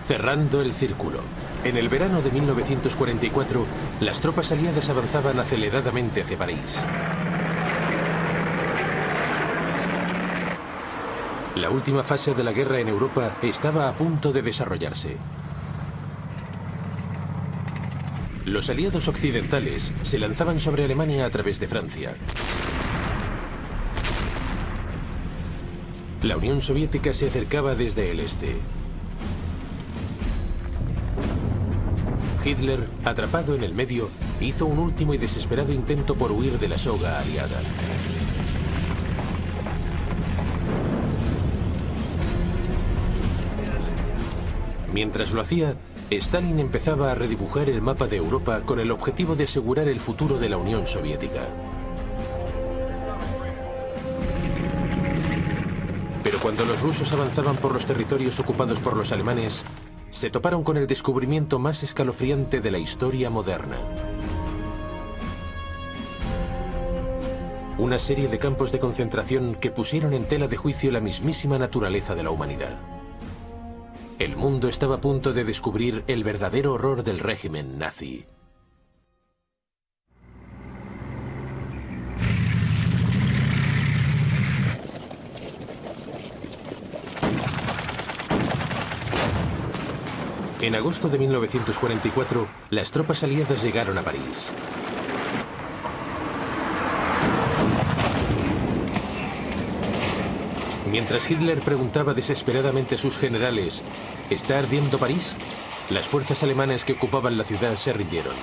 Cerrando el círculo. En el verano de 1944, las tropas aliadas avanzaban aceleradamente hacia París. La última fase de la guerra en Europa estaba a punto de desarrollarse. Los aliados occidentales se lanzaban sobre Alemania a través de Francia. La Unión Soviética se acercaba desde el este. Hitler, atrapado en el medio, hizo un último y desesperado intento por huir de la soga aliada. Mientras lo hacía, Stalin empezaba a redibujar el mapa de Europa con el objetivo de asegurar el futuro de la Unión Soviética. Pero cuando los rusos avanzaban por los territorios ocupados por los alemanes, se toparon con el descubrimiento más escalofriante de la historia moderna. Una serie de campos de concentración que pusieron en tela de juicio la mismísima naturaleza de la humanidad. El mundo estaba a punto de descubrir el verdadero horror del régimen nazi. En agosto de 1944, las tropas aliadas llegaron a París. Mientras Hitler preguntaba desesperadamente a sus generales, ¿está ardiendo París?, las fuerzas alemanas que ocupaban la ciudad se rindieron.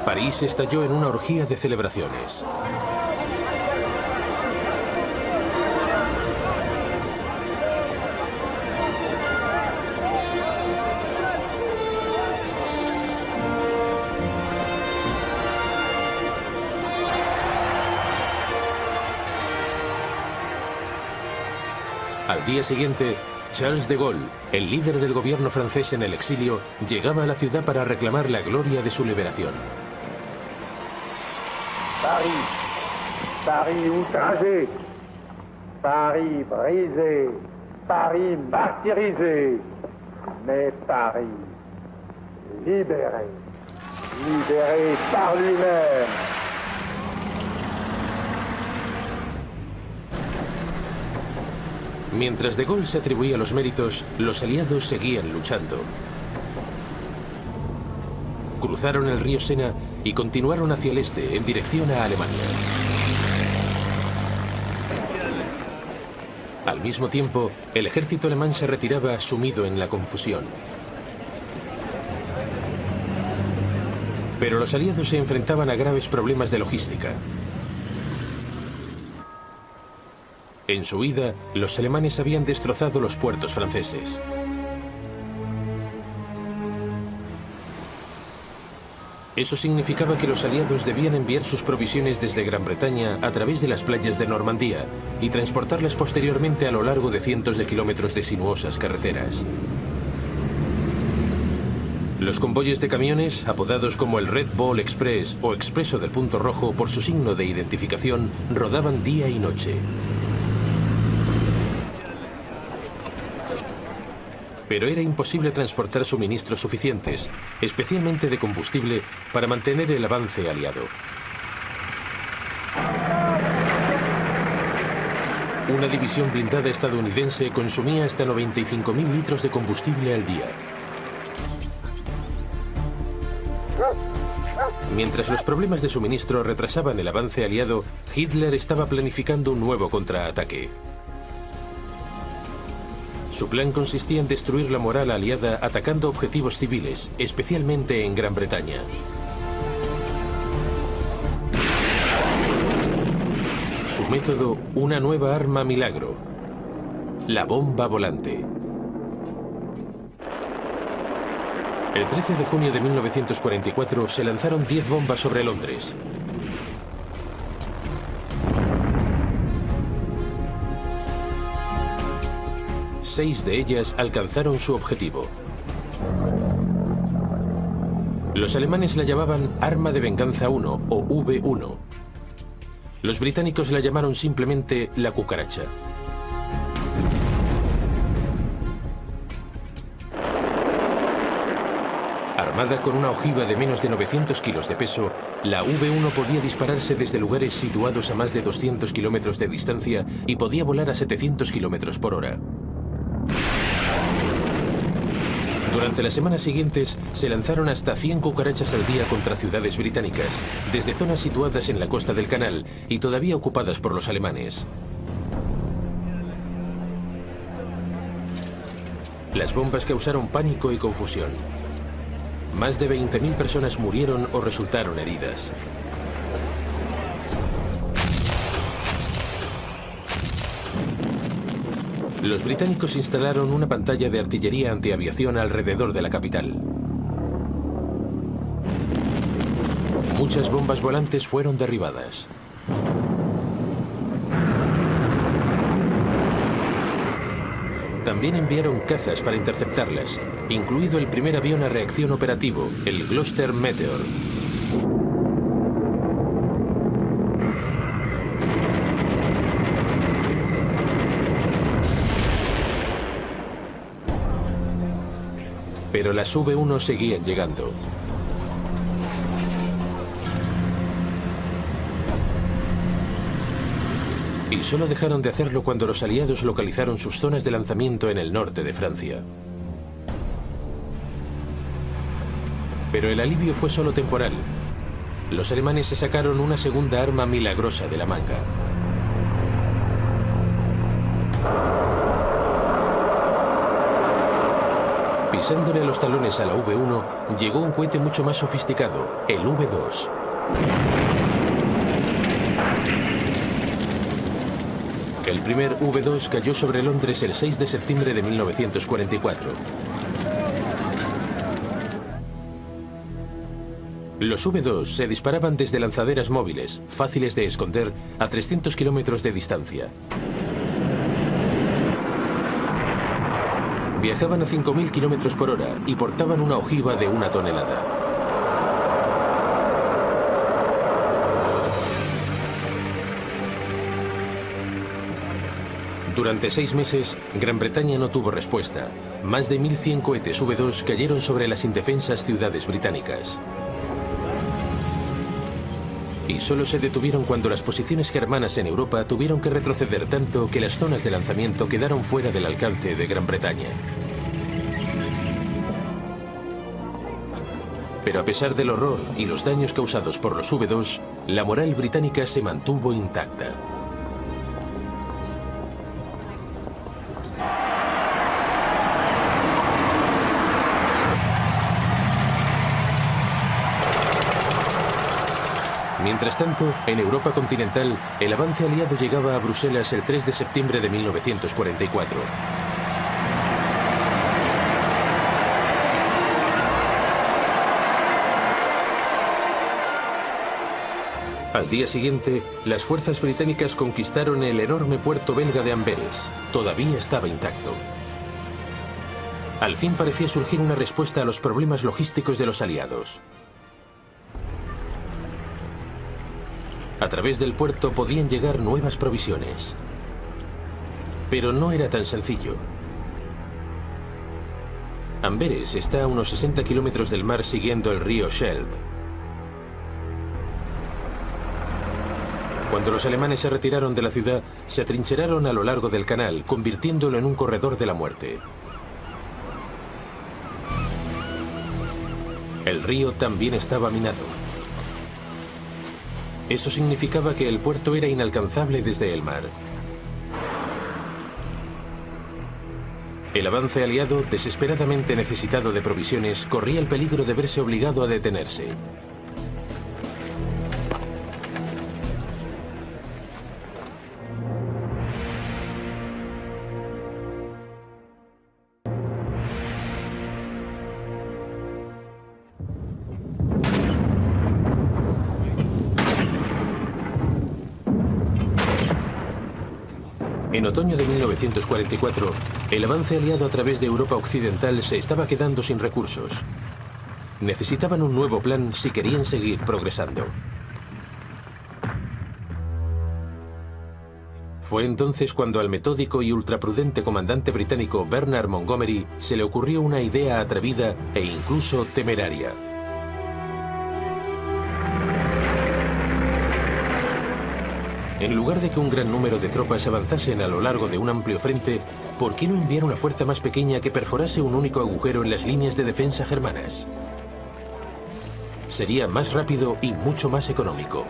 París estalló en una orgía de celebraciones. Al día siguiente, Charles de Gaulle, el líder del gobierno francés en el exilio, llegaba a la ciudad para reclamar la gloria de su liberación. Paris, Paris outragé, Paris brisé, Paris martyrisé, mais Paris libéré, libéré par lui-même. Mientras de Gaulle se atribuía los méritos, los aliados seguían luchando. Cruzaron el río Sena y continuaron hacia el este, en dirección a Alemania. Al mismo tiempo, el ejército alemán se retiraba sumido en la confusión. Pero los aliados se enfrentaban a graves problemas de logística. En su huida, los alemanes habían destrozado los puertos franceses. Eso significaba que los aliados debían enviar sus provisiones desde Gran Bretaña a través de las playas de Normandía y transportarlas posteriormente a lo largo de cientos de kilómetros de sinuosas carreteras. Los convoyes de camiones, apodados como el Red Ball Express o Expreso del Punto Rojo por su signo de identificación, rodaban día y noche. Pero era imposible transportar suministros suficientes, especialmente de combustible, para mantener el avance aliado. Una división blindada estadounidense consumía hasta 95.000 litros de combustible al día. Mientras los problemas de suministro retrasaban el avance aliado, Hitler estaba planificando un nuevo contraataque. Su plan consistía en destruir la moral aliada atacando objetivos civiles, especialmente en Gran Bretaña. Su método, una nueva arma milagro: la bomba volante. El 13 de junio de 1944 se lanzaron 10 bombas sobre Londres. Seis de ellas alcanzaron su objetivo. Los alemanes la llamaban Arma de Venganza 1 o V1. Los británicos la llamaron simplemente la cucaracha. Armada con una ojiva de menos de 900 kilos de peso, la V1 podía dispararse desde lugares situados a más de 200 kilómetros de distancia y podía volar a 700 kilómetros por hora. Durante las semanas siguientes se lanzaron hasta 100 cucarachas al día contra ciudades británicas, desde zonas situadas en la costa del canal y todavía ocupadas por los alemanes. Las bombas causaron pánico y confusión. Más de 20.000 personas murieron o resultaron heridas. Los británicos instalaron una pantalla de artillería antiaviación alrededor de la capital. Muchas bombas volantes fueron derribadas. También enviaron cazas para interceptarlas, incluido el primer avión a reacción operativo, el Gloster Meteor. Pero las V1 seguían llegando. Y solo dejaron de hacerlo cuando los aliados localizaron sus zonas de lanzamiento en el norte de Francia. Pero el alivio fue solo temporal. Los alemanes se sacaron una segunda arma milagrosa de la manga. Pisándole a los talones a la V1, llegó un cohete mucho más sofisticado, el V2. El primer V2 cayó sobre Londres el 6 de septiembre de 1944. Los V2 se disparaban desde lanzaderas móviles, fáciles de esconder, a 300 kilómetros de distancia. Viajaban a 5.000 kilómetros por hora y portaban una ojiva de 1 tonelada. Durante 6 meses, Gran Bretaña no tuvo respuesta. Más de 1.100 cohetes V2 cayeron sobre las indefensas ciudades británicas. Y solo se detuvieron cuando las posiciones germanas en Europa tuvieron que retroceder tanto que las zonas de lanzamiento quedaron fuera del alcance de Gran Bretaña. Pero a pesar del horror y los daños causados por los V2, la moral británica se mantuvo intacta. Mientras tanto, en Europa continental, el avance aliado llegaba a Bruselas el 3 de septiembre de 1944. Al día siguiente, las fuerzas británicas conquistaron el enorme puerto belga de Amberes. Todavía estaba intacto. Al fin parecía surgir una respuesta a los problemas logísticos de los aliados. A través del puerto podían llegar nuevas provisiones. Pero no era tan sencillo. Amberes está a unos 60 kilómetros del mar siguiendo el río Scheldt. Cuando los alemanes se retiraron de la ciudad, se atrincheraron a lo largo del canal, convirtiéndolo en un corredor de la muerte. El río también estaba minado. Eso significaba que el puerto era inalcanzable desde el mar. El avance aliado, desesperadamente necesitado de provisiones, corría el peligro de verse obligado a detenerse. En otoño de 1944, el avance aliado a través de Europa Occidental se estaba quedando sin recursos. necesitaban un nuevo plan si querían seguir progresando. Fue entonces cuando al metódico y ultraprudente comandante británico Bernard Montgomery se le ocurrió una idea atrevida e incluso temeraria. En lugar de que un gran número de tropas avanzasen a lo largo de un amplio frente, ¿por qué no enviar una fuerza más pequeña que perforase un único agujero en las líneas de defensa germanas? Sería más rápido y mucho más económico.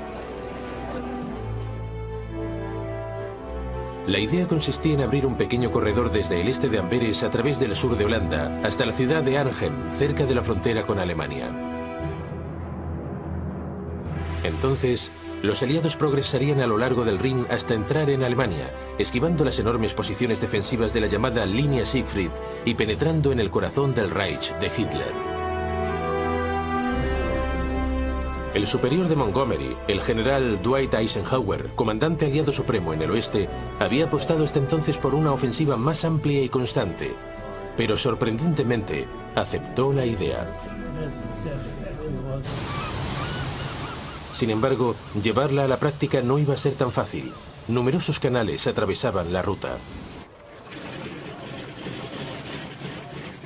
La idea consistía en abrir un pequeño corredor desde el este de Amberes a través del sur de Holanda hasta la ciudad de Arnhem, cerca de la frontera con Alemania. Entonces, los aliados progresarían a lo largo del Rin hasta entrar en Alemania, esquivando las enormes posiciones defensivas de la llamada Línea Siegfried y penetrando en el corazón del Reich de Hitler. El superior de Montgomery, el general Dwight Eisenhower, comandante aliado supremo en el oeste, había apostado hasta entonces por una ofensiva más amplia y constante, pero sorprendentemente aceptó la idea. Sin embargo, llevarla a la práctica no iba a ser tan fácil. Numerosos canales atravesaban la ruta.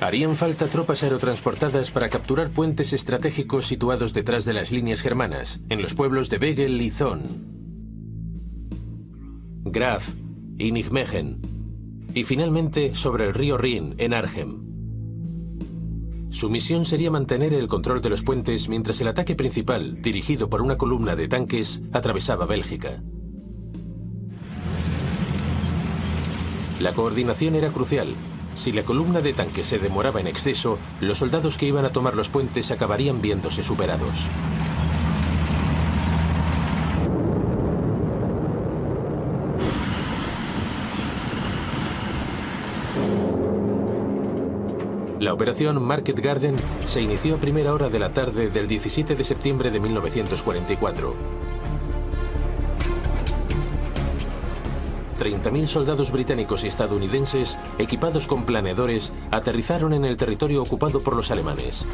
Harían falta tropas aerotransportadas para capturar puentes estratégicos situados detrás de las líneas germanas, en los pueblos de Wegel y Thon, Graf y Nijmegen, y finalmente sobre el río Rin, en Arnhem. Su misión sería mantener el control de los puentes mientras el ataque principal, dirigido por una columna de tanques, atravesaba Bélgica. La coordinación era crucial. Si la columna de tanques se demoraba en exceso, los soldados que iban a tomar los puentes acabarían viéndose superados. La operación Market Garden se inició a primera hora de la tarde del 17 de septiembre de 1944. 30.000 soldados británicos y estadounidenses, equipados con planeadores, aterrizaron en el territorio ocupado por los alemanes.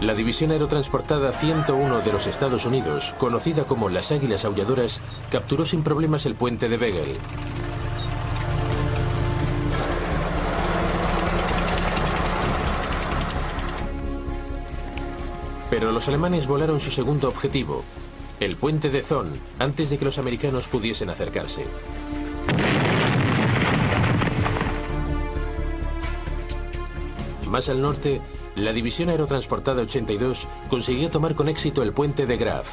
La división aerotransportada 101 de los Estados Unidos, conocida como las Águilas Aulladoras, capturó sin problemas el puente de Wegel. Pero los alemanes volaron su segundo objetivo, el puente de Thon, antes de que los americanos pudiesen acercarse. Más al norte, la división aerotransportada 82 consiguió tomar con éxito el puente de Graf.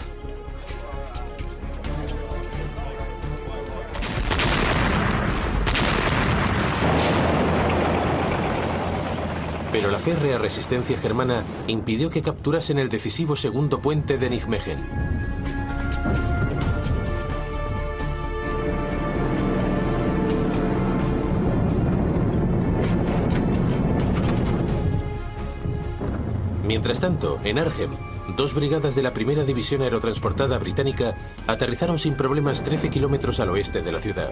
Pero la férrea resistencia germana impidió que capturasen el decisivo segundo puente de Nijmegen. Mientras tanto, en Arnhem, 2 brigadas de la primera división aerotransportada británica aterrizaron sin problemas 13 kilómetros al oeste de la ciudad.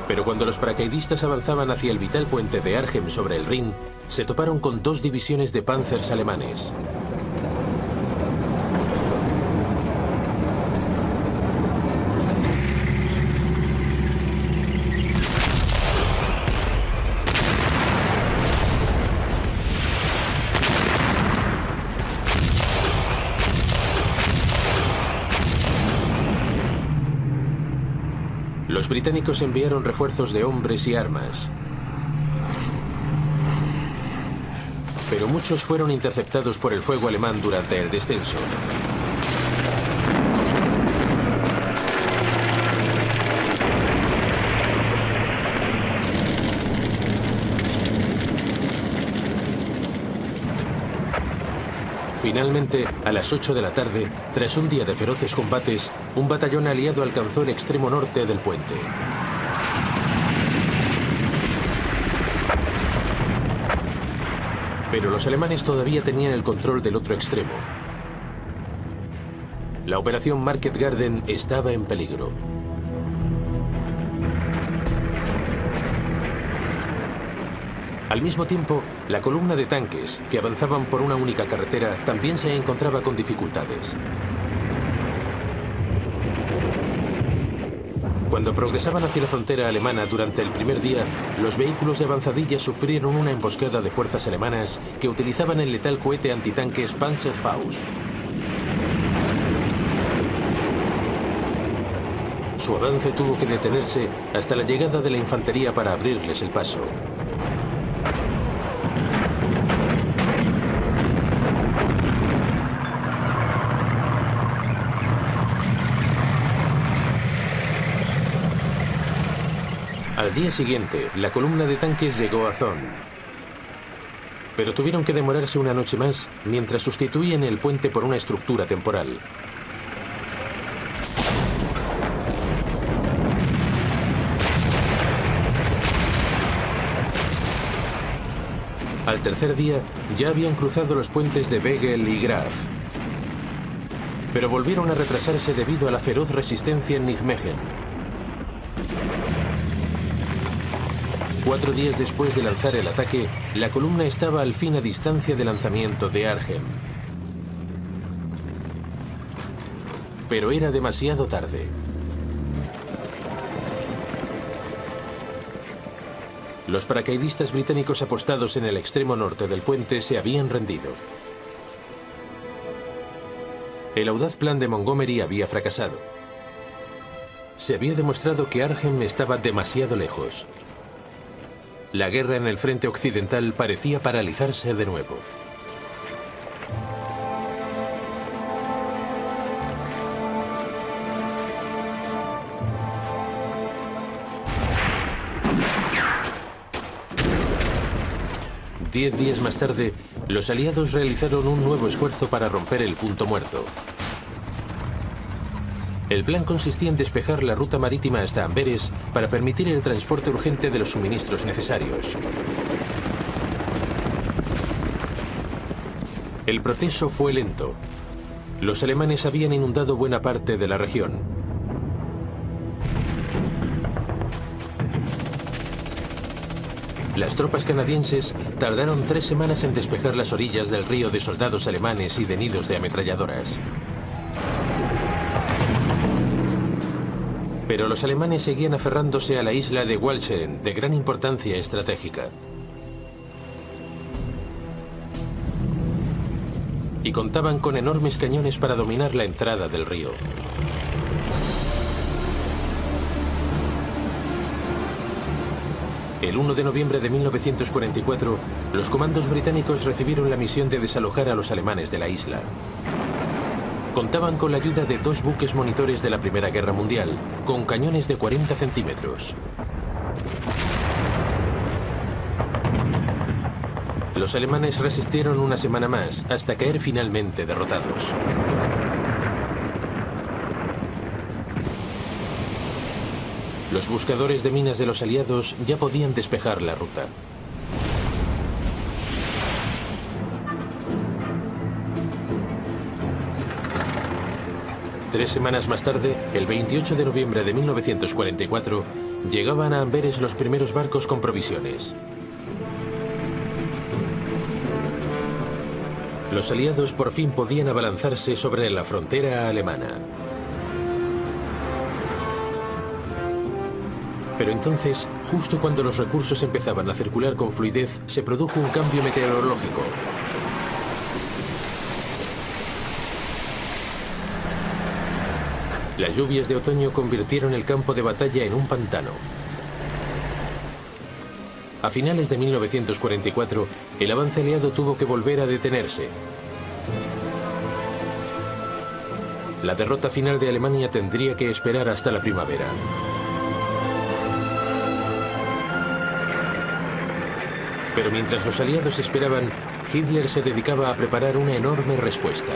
Pero cuando los paracaidistas avanzaban hacia el vital puente de Arnhem sobre el Rin, se toparon con 2 divisiones de Panzers alemanes. Los británicos enviaron refuerzos de hombres y armas. Pero muchos fueron interceptados por el fuego alemán durante el descenso. Finalmente, a las 8 de la tarde, tras un día de feroces combates, un batallón aliado alcanzó el extremo norte del puente. Pero los alemanes todavía tenían el control del otro extremo. La operación Market Garden estaba en peligro. Al mismo tiempo, la columna de tanques, que avanzaban por una única carretera, también se encontraba con dificultades. Cuando progresaban hacia la frontera alemana durante el primer día, los vehículos de avanzadilla sufrieron una emboscada de fuerzas alemanas que utilizaban el letal cohete antitanques Panzerfaust. Su avance tuvo que detenerse hasta la llegada de la infantería para abrirles el paso. Al día siguiente, la columna de tanques llegó a Thon. Pero tuvieron que demorarse una noche más mientras sustituían el puente por una estructura temporal. Al tercer día, ya habían cruzado los puentes de Wegel y Graf. Pero volvieron a retrasarse debido a la feroz resistencia en Nijmegen. 4 días después de lanzar el ataque, la columna estaba al fin a distancia de lanzamiento de Arnhem. Pero era demasiado tarde. Los paracaidistas británicos apostados en el extremo norte del puente se habían rendido. El audaz plan de Montgomery había fracasado. Se había demostrado que Arnhem estaba demasiado lejos. La guerra en el frente occidental parecía paralizarse de nuevo. Diez días más tarde, los aliados realizaron un nuevo esfuerzo para romper el punto muerto. El plan consistía en despejar la ruta marítima hasta Amberes para permitir el transporte urgente de los suministros necesarios. El proceso fue lento. Los alemanes habían inundado buena parte de la región. Las tropas canadienses tardaron 3 semanas en despejar las orillas del río de soldados alemanes y de nidos de ametralladoras. Pero los alemanes seguían aferrándose a la isla de Walcheren, de gran importancia estratégica. Y contaban con enormes cañones para dominar la entrada del río. El 1 de noviembre de 1944, los comandos británicos recibieron la misión de desalojar a los alemanes de la isla. Contaban con la ayuda de 2 buques monitores de la Primera Guerra Mundial, con cañones de 40 centímetros. Los alemanes resistieron una semana más, hasta caer finalmente derrotados. Los buscadores de minas de los aliados ya podían despejar la ruta. Tres semanas más tarde, el 28 de noviembre de 1944, llegaban a Amberes los primeros barcos con provisiones. Los aliados por fin podían abalanzarse sobre la frontera alemana. Pero entonces, justo cuando los recursos empezaban a circular con fluidez, se produjo un cambio meteorológico. Las lluvias de otoño convirtieron el campo de batalla en un pantano. A finales de 1944, el avance aliado tuvo que volver a detenerse. La derrota final de Alemania tendría que esperar hasta la primavera. Pero mientras los aliados esperaban, Hitler se dedicaba a preparar una enorme respuesta.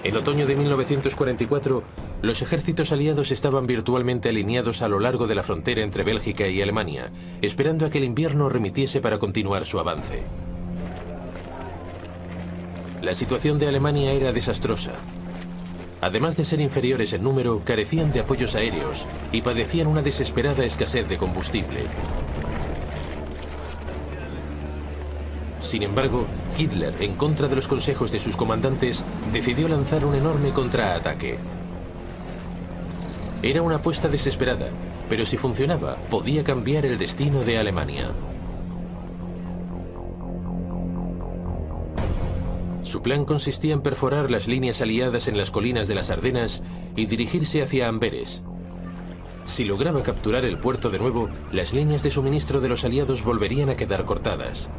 En otoño de 1944, los ejércitos aliados estaban virtualmente alineados a lo largo de la frontera entre Bélgica y Alemania, esperando a que el invierno remitiese para continuar su avance. La situación de Alemania era desastrosa. Además de ser inferiores en número, carecían de apoyos aéreos y padecían una desesperada escasez de combustible. Sin embargo, Hitler, en contra de los consejos de sus comandantes, decidió lanzar un enorme contraataque. Era una apuesta desesperada, pero si funcionaba, podía cambiar el destino de Alemania. Su plan consistía en perforar las líneas aliadas en las colinas de las Ardenas y dirigirse hacia Amberes. Si lograba capturar el puerto de nuevo, las líneas de suministro de los aliados volverían a quedar cortadas.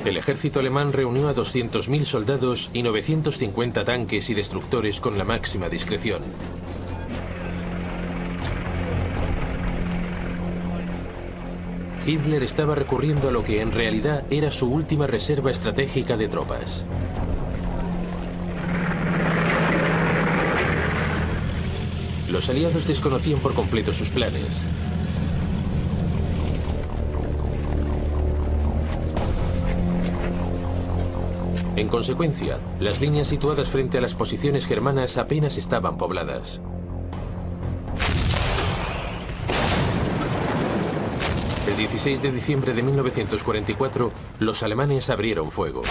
El ejército alemán reunió a 200.000 soldados y 950 tanques y destructores con la máxima discreción. Hitler estaba recurriendo a lo que en realidad era su última reserva estratégica de tropas. Los aliados desconocían por completo sus planes. En consecuencia, las líneas situadas frente a las posiciones germanas apenas estaban pobladas. El 16 de diciembre de 1944, los alemanes abrieron fuego.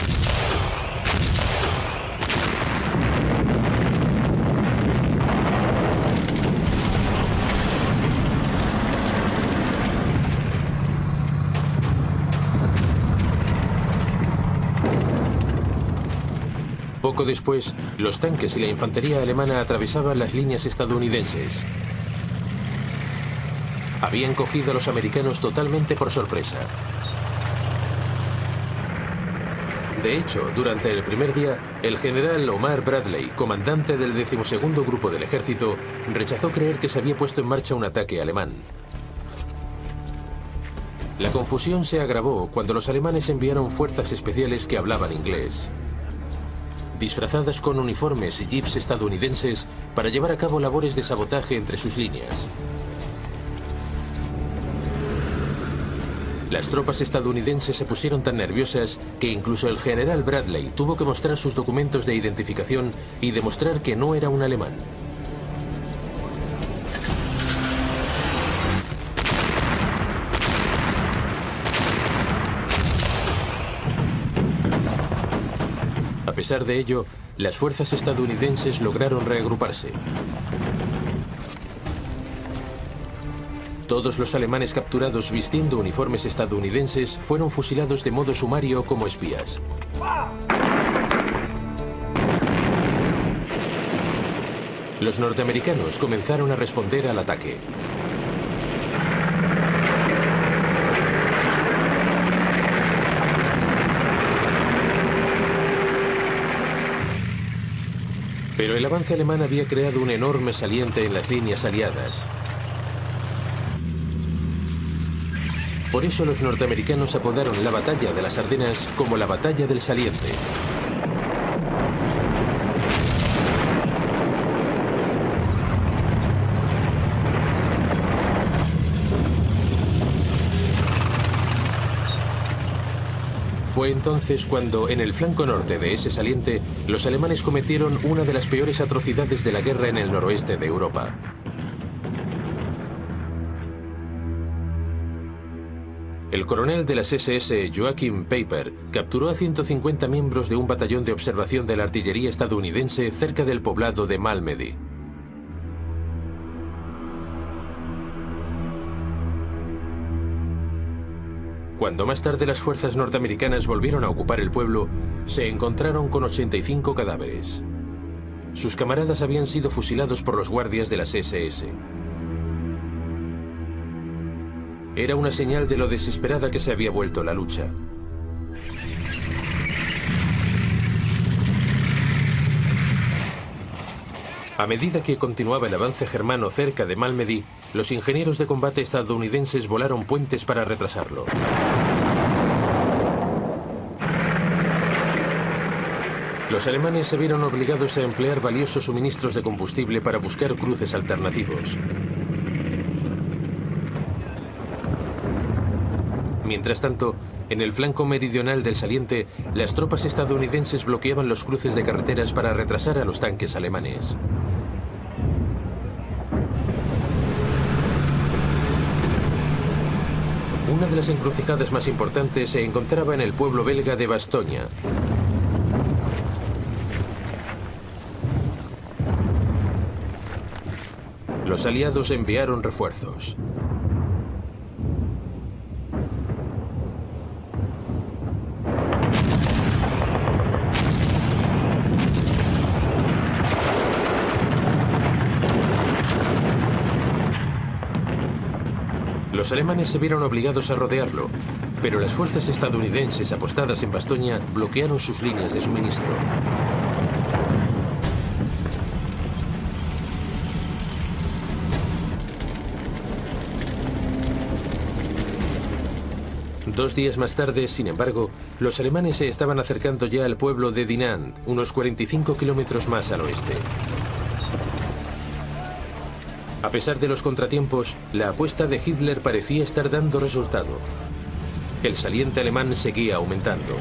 Poco después, los tanques y la infantería alemana atravesaban las líneas estadounidenses. Habían cogido a los americanos totalmente por sorpresa. De hecho, durante el primer día, el general Omar Bradley, comandante del 12º Grupo del Ejército, rechazó creer que se había puesto en marcha un ataque alemán. La confusión se agravó cuando los alemanes enviaron fuerzas especiales que hablaban inglés, disfrazadas con uniformes y jeeps estadounidenses para llevar a cabo labores de sabotaje entre sus líneas. Las tropas estadounidenses se pusieron tan nerviosas que incluso el general Bradley tuvo que mostrar sus documentos de identificación y demostrar que no era un alemán. A pesar de ello, las fuerzas estadounidenses lograron reagruparse. Todos los alemanes capturados vistiendo uniformes estadounidenses fueron fusilados de modo sumario como espías. Los norteamericanos comenzaron a responder al ataque. Pero el avance alemán había creado un enorme saliente en las líneas aliadas. Por eso los norteamericanos apodaron la batalla de las Ardenas como la batalla del saliente. Fue entonces cuando, en el flanco norte de ese saliente, los alemanes cometieron una de las peores atrocidades de la guerra en el noroeste de Europa. El coronel de las SS, Joachim Peiper, capturó a 150 miembros de un batallón de observación de la artillería estadounidense cerca del poblado de Malmedy. Cuando más tarde las fuerzas norteamericanas volvieron a ocupar el pueblo, se encontraron con 85 cadáveres. Sus camaradas habían sido fusilados por los guardias de las SS. Era una señal de lo desesperada que se había vuelto la lucha. A medida que continuaba el avance germano cerca de Malmedy, los ingenieros de combate estadounidenses volaron puentes para retrasarlo. Los alemanes se vieron obligados a emplear valiosos suministros de combustible para buscar cruces alternativos. Mientras tanto, en el flanco meridional del saliente, las tropas estadounidenses bloqueaban los cruces de carreteras para retrasar a los tanques alemanes. Una de las encrucijadas más importantes se encontraba en el pueblo belga de Bastogne. Los aliados enviaron refuerzos. Los alemanes se vieron obligados a rodearlo, pero las fuerzas estadounidenses apostadas en Bastogne bloquearon sus líneas de suministro. Dos días más tarde, sin embargo, los alemanes se estaban acercando ya al pueblo de Dinant, unos 45 kilómetros más al oeste. A pesar de los contratiempos, la apuesta de Hitler parecía estar dando resultado. El saliente alemán seguía aumentando.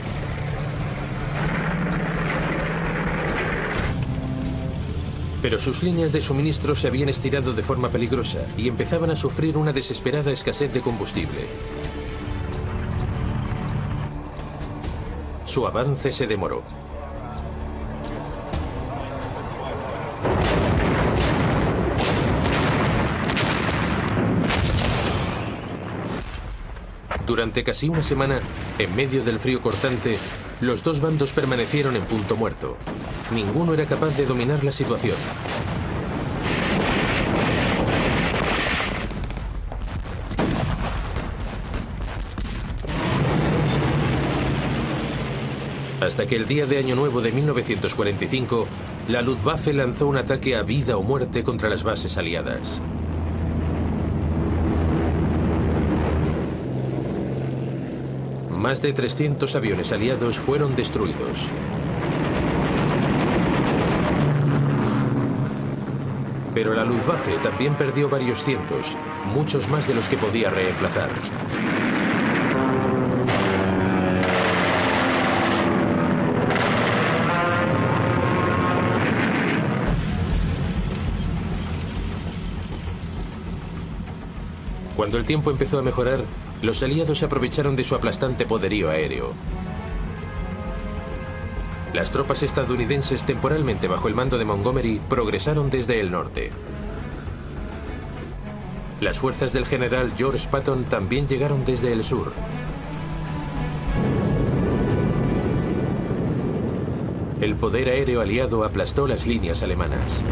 Pero sus líneas de suministro se habían estirado de forma peligrosa y empezaban a sufrir una desesperada escasez de combustible. Su avance se demoró. Durante casi una semana, en medio del frío cortante, los dos bandos permanecieron en punto muerto. Ninguno era capaz de dominar la situación. Hasta que el día de Año Nuevo de 1945, la Luftwaffe lanzó un ataque a vida o muerte contra las bases aliadas. Más de 300 aviones aliados fueron destruidos. Pero la Luftwaffe también perdió varios cientos, muchos más de los que podía reemplazar. Cuando el tiempo empezó a mejorar, los aliados aprovecharon de su aplastante poderío aéreo. Las tropas estadounidenses, temporalmente bajo el mando de Montgomery, progresaron desde el norte. Las fuerzas del general George Patton también llegaron desde el sur. El poder aéreo aliado aplastó las líneas alemanas.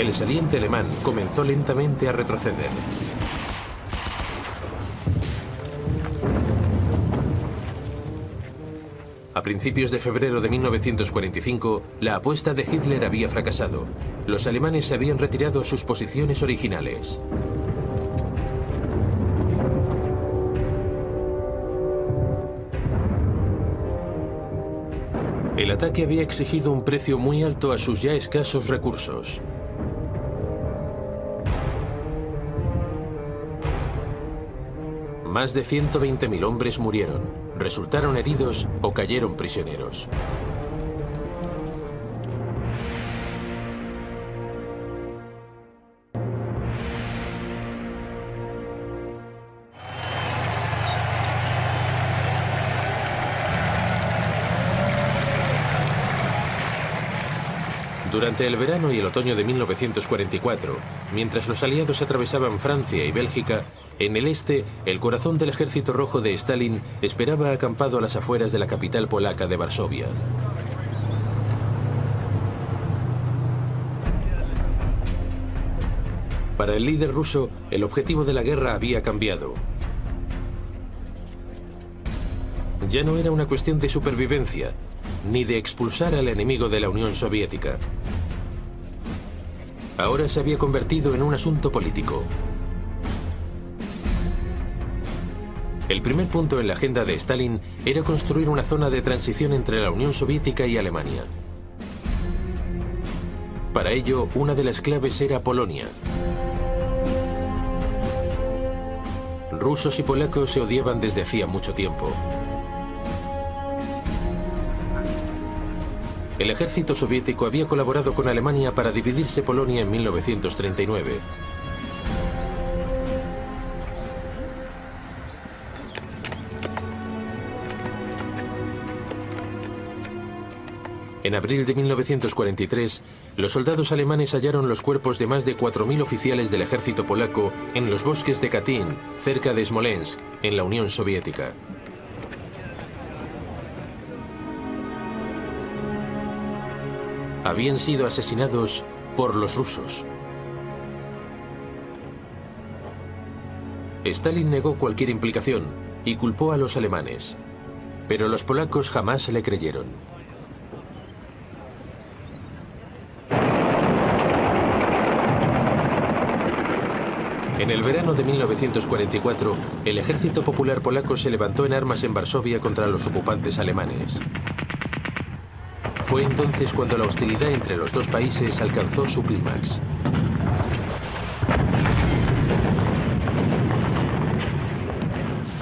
El saliente alemán comenzó lentamente a retroceder. A principios de febrero de 1945, la apuesta de Hitler había fracasado. Los alemanes se habían retirado a sus posiciones originales. El ataque había exigido un precio muy alto a sus ya escasos recursos. Más de 120.000 hombres murieron, resultaron heridos o cayeron prisioneros. Durante el verano y el otoño de 1944, mientras los aliados atravesaban Francia y Bélgica, en el este, el corazón del Ejército Rojo de Stalin esperaba acampado a las afueras de la capital polaca de Varsovia. Para el líder ruso, el objetivo de la guerra había cambiado. Ya no era una cuestión de supervivencia, ni de expulsar al enemigo de la Unión Soviética. Ahora se había convertido en un asunto político. El primer punto en la agenda de Stalin era construir una zona de transición entre la Unión Soviética y Alemania. Para ello, una de las claves era Polonia. Rusos y polacos se odiaban desde hacía mucho tiempo. El ejército soviético había colaborado con Alemania para dividirse Polonia en 1939. En abril de 1943, los soldados alemanes hallaron los cuerpos de más de 4.000 oficiales del ejército polaco en los bosques de Katyn, cerca de Smolensk, en la Unión Soviética. Habían sido asesinados por los rusos. Stalin negó cualquier implicación y culpó a los alemanes, pero los polacos jamás le creyeron. En el verano de 1944, el ejército popular polaco se levantó en armas en Varsovia contra los ocupantes alemanes. Fue entonces cuando la hostilidad entre los dos países alcanzó su clímax.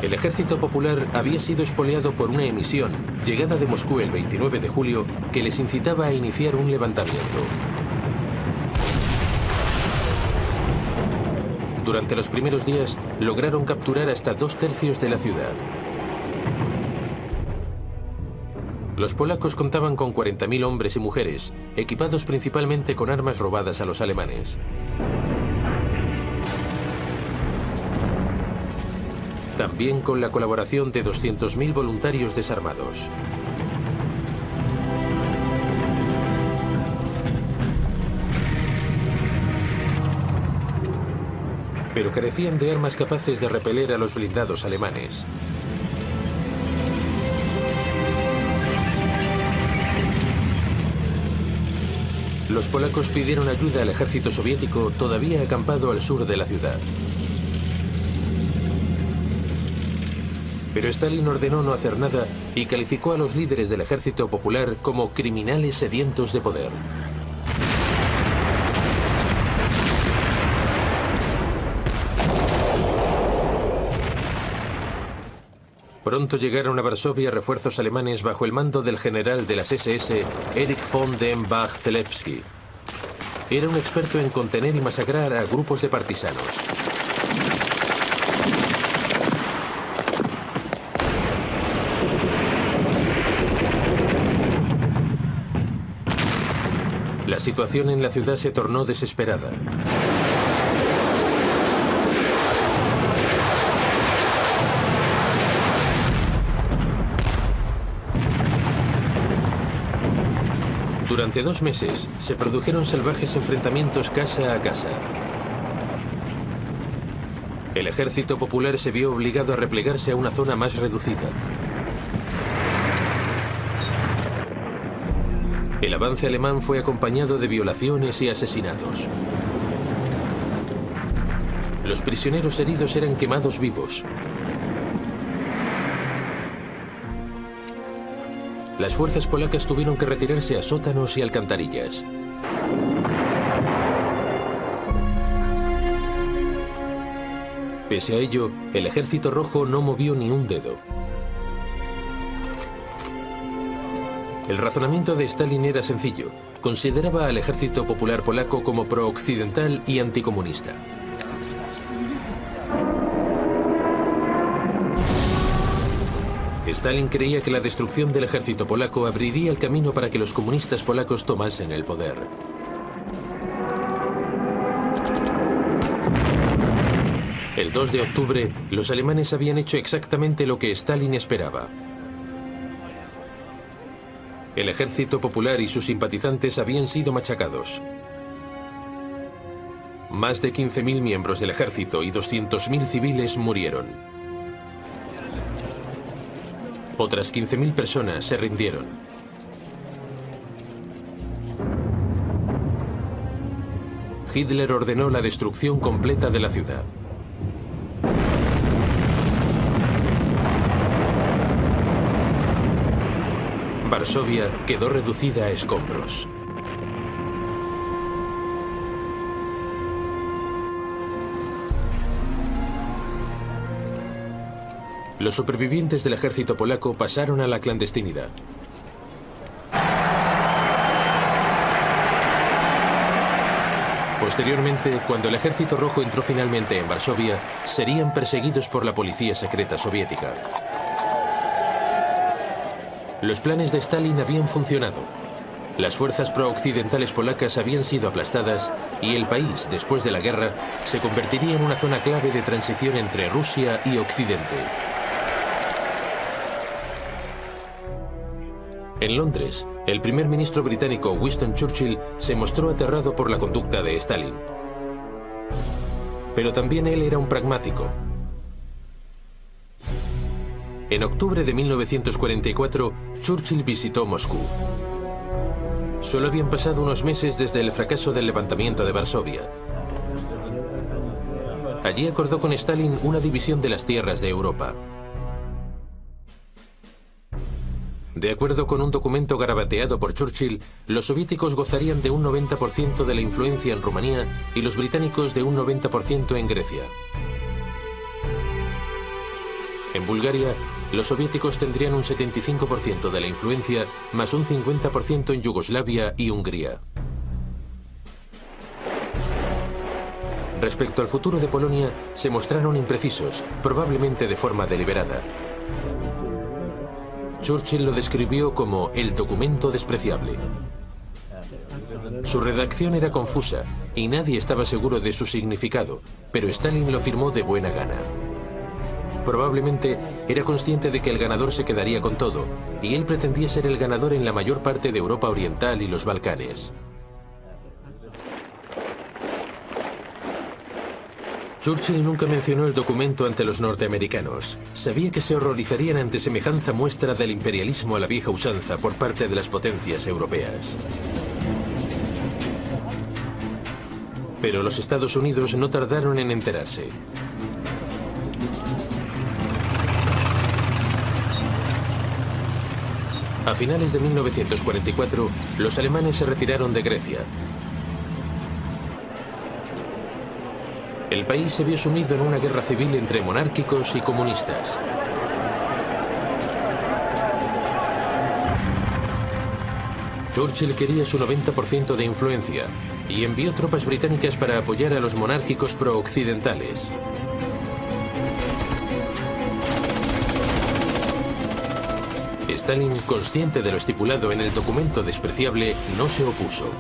El ejército popular había sido expoliado por una emisión, llegada de Moscú el 29 de julio, que les incitaba a iniciar un levantamiento. Durante los primeros días, lograron capturar hasta 2/3 de la ciudad. Los polacos contaban con 40.000 hombres y mujeres, equipados principalmente con armas robadas a los alemanes. También con la colaboración de 200.000 voluntarios desarmados. Pero carecían de armas capaces de repeler a los blindados alemanes. Los polacos pidieron ayuda al ejército soviético todavía acampado al sur de la ciudad. Pero Stalin ordenó no hacer nada y calificó a los líderes del ejército popular como criminales sedientos de poder. Pronto llegaron a Varsovia refuerzos alemanes bajo el mando del general de las SS, Erich von dem Bach-Zelewski. Era un experto en contener y masacrar a grupos de partisanos. La situación en la ciudad se tornó desesperada. Durante 2 meses se produjeron salvajes enfrentamientos casa a casa. El ejército popular se vio obligado a replegarse a una zona más reducida. El avance alemán fue acompañado de violaciones y asesinatos. Los prisioneros heridos eran quemados vivos. Las fuerzas polacas tuvieron que retirarse a sótanos y alcantarillas. Pese a ello, el Ejército Rojo no movió ni un dedo. El razonamiento de Stalin era sencillo. Consideraba al Ejército Popular Polaco como pro-occidental y anticomunista. Stalin creía que la destrucción del ejército polaco abriría el camino para que los comunistas polacos tomasen el poder. El 2 de octubre, los alemanes habían hecho exactamente lo que Stalin esperaba. El ejército popular y sus simpatizantes habían sido machacados. Más de 15.000 miembros del ejército y 200.000 civiles murieron. Otras 15.000 personas se rindieron. Hitler ordenó la destrucción completa de la ciudad. Varsovia quedó reducida a escombros. Los supervivientes del ejército polaco pasaron a la clandestinidad. Posteriormente, cuando el Ejército Rojo entró finalmente en Varsovia, serían perseguidos por la policía secreta soviética. Los planes de Stalin habían funcionado. Las fuerzas pro-occidentales polacas habían sido aplastadas y el país, después de la guerra, se convertiría en una zona clave de transición entre Rusia y Occidente. En Londres, el primer ministro británico Winston Churchill se mostró aterrado por la conducta de Stalin. Pero también él era un pragmático. En octubre de 1944, Churchill visitó Moscú. Solo habían pasado unos meses desde el fracaso del levantamiento de Varsovia. Allí acordó con Stalin una división de las tierras de Europa. De acuerdo con un documento garabateado por Churchill, los soviéticos gozarían de un 90% de la influencia en Rumanía y los británicos de un 90% en Grecia. En Bulgaria, los soviéticos tendrían un 75% de la influencia, más un 50% en Yugoslavia y Hungría. Respecto al futuro de Polonia, se mostraron imprecisos, probablemente de forma deliberada. Churchill lo describió como el documento despreciable. Su redacción era confusa y nadie estaba seguro de su significado, pero Stalin lo firmó de buena gana. Probablemente era consciente de que el ganador se quedaría con todo, y él pretendía ser el ganador en la mayor parte de Europa Oriental y los Balcanes. Churchill nunca mencionó el documento ante los norteamericanos. Sabía que se horrorizarían ante semejanza muestra del imperialismo a la vieja usanza por parte de las potencias europeas. Pero los Estados Unidos no tardaron en enterarse. A finales de 1944, los alemanes se retiraron de Grecia. El país se vio sumido en una guerra civil entre monárquicos y comunistas. Churchill quería su 90% de influencia y envió tropas británicas para apoyar a los monárquicos pro-occidentales. Stalin, consciente de lo estipulado en el documento despreciable, no se opuso.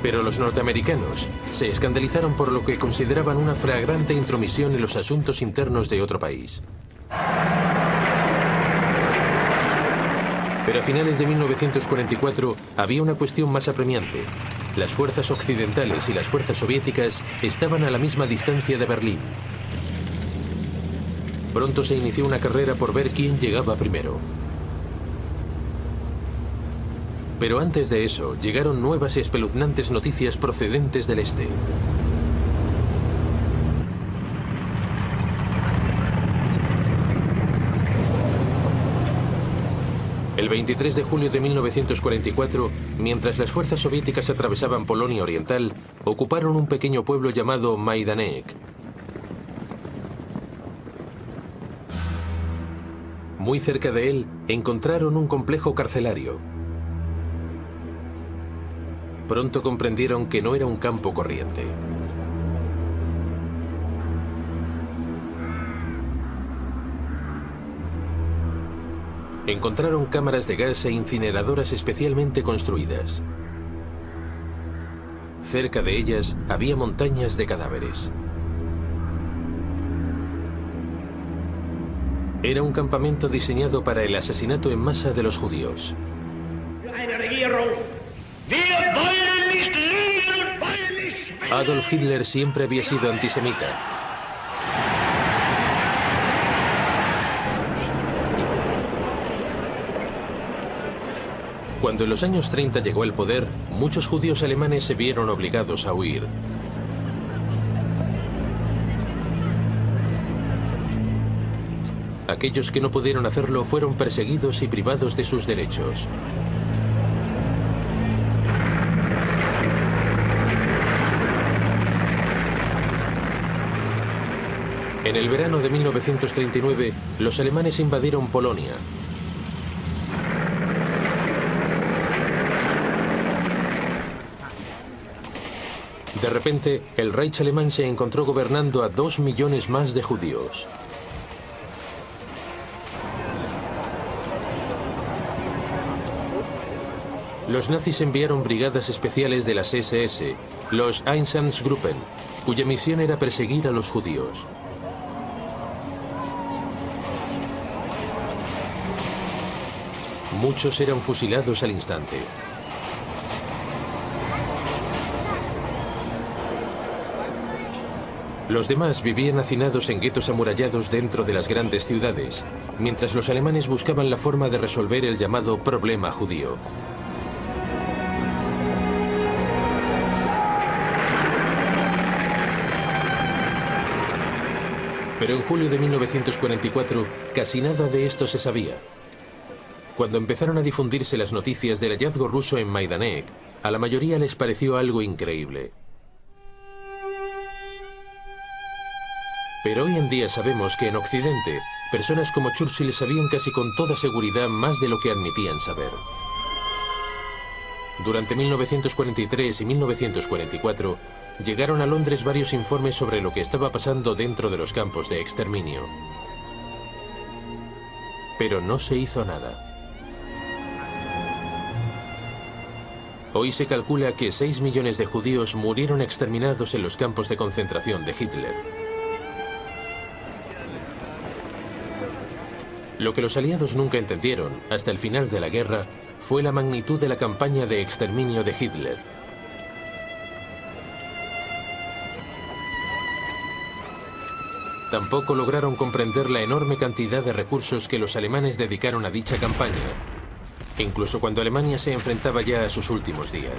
Pero los norteamericanos se escandalizaron por lo que consideraban una flagrante intromisión en los asuntos internos de otro país. Pero a finales de 1944 había una cuestión más apremiante. Las fuerzas occidentales y las fuerzas soviéticas estaban a la misma distancia de Berlín. Pronto se inició una carrera por ver quién llegaba primero. Pero antes de eso, llegaron nuevas y espeluznantes noticias procedentes del este. El 23 de julio de 1944, mientras las fuerzas soviéticas atravesaban Polonia Oriental, ocuparon un pequeño pueblo llamado Majdanek. Muy cerca de él, encontraron un complejo carcelario. Pronto comprendieron que no era un campo corriente. Encontraron cámaras de gas e incineradoras especialmente construidas. Cerca de ellas había montañas de cadáveres. Era un campamento diseñado para el asesinato en masa de los judíos. Adolf Hitler siempre había sido antisemita. Cuando en los años 30 llegó al poder, muchos judíos alemanes se vieron obligados a huir. Aquellos que no pudieron hacerlo fueron perseguidos y privados de sus derechos. En el verano de 1939, los alemanes invadieron Polonia. De repente, el Reich alemán se encontró gobernando a 2 millones más de judíos. Los nazis enviaron brigadas especiales de las SS, los Einsatzgruppen, cuya misión era perseguir a los judíos. Muchos eran fusilados al instante. Los demás vivían hacinados en guetos amurallados dentro de las grandes ciudades, mientras los alemanes buscaban la forma de resolver el llamado problema judío. Pero en julio de 1944, casi nada de esto se sabía. Cuando empezaron a difundirse las noticias del hallazgo ruso en Majdanek, a la mayoría les pareció algo increíble. Pero hoy en día sabemos que en Occidente, personas como Churchill sabían casi con toda seguridad más de lo que admitían saber. Durante 1943 y 1944, llegaron a Londres varios informes sobre lo que estaba pasando dentro de los campos de exterminio. Pero no se hizo nada. Hoy se calcula que 6 millones de judíos murieron exterminados en los campos de concentración de Hitler. Lo que los aliados nunca entendieron, hasta el final de la guerra, fue la magnitud de la campaña de exterminio de Hitler. Tampoco lograron comprender la enorme cantidad de recursos que los alemanes dedicaron a dicha campaña, incluso cuando Alemania se enfrentaba ya a sus últimos días.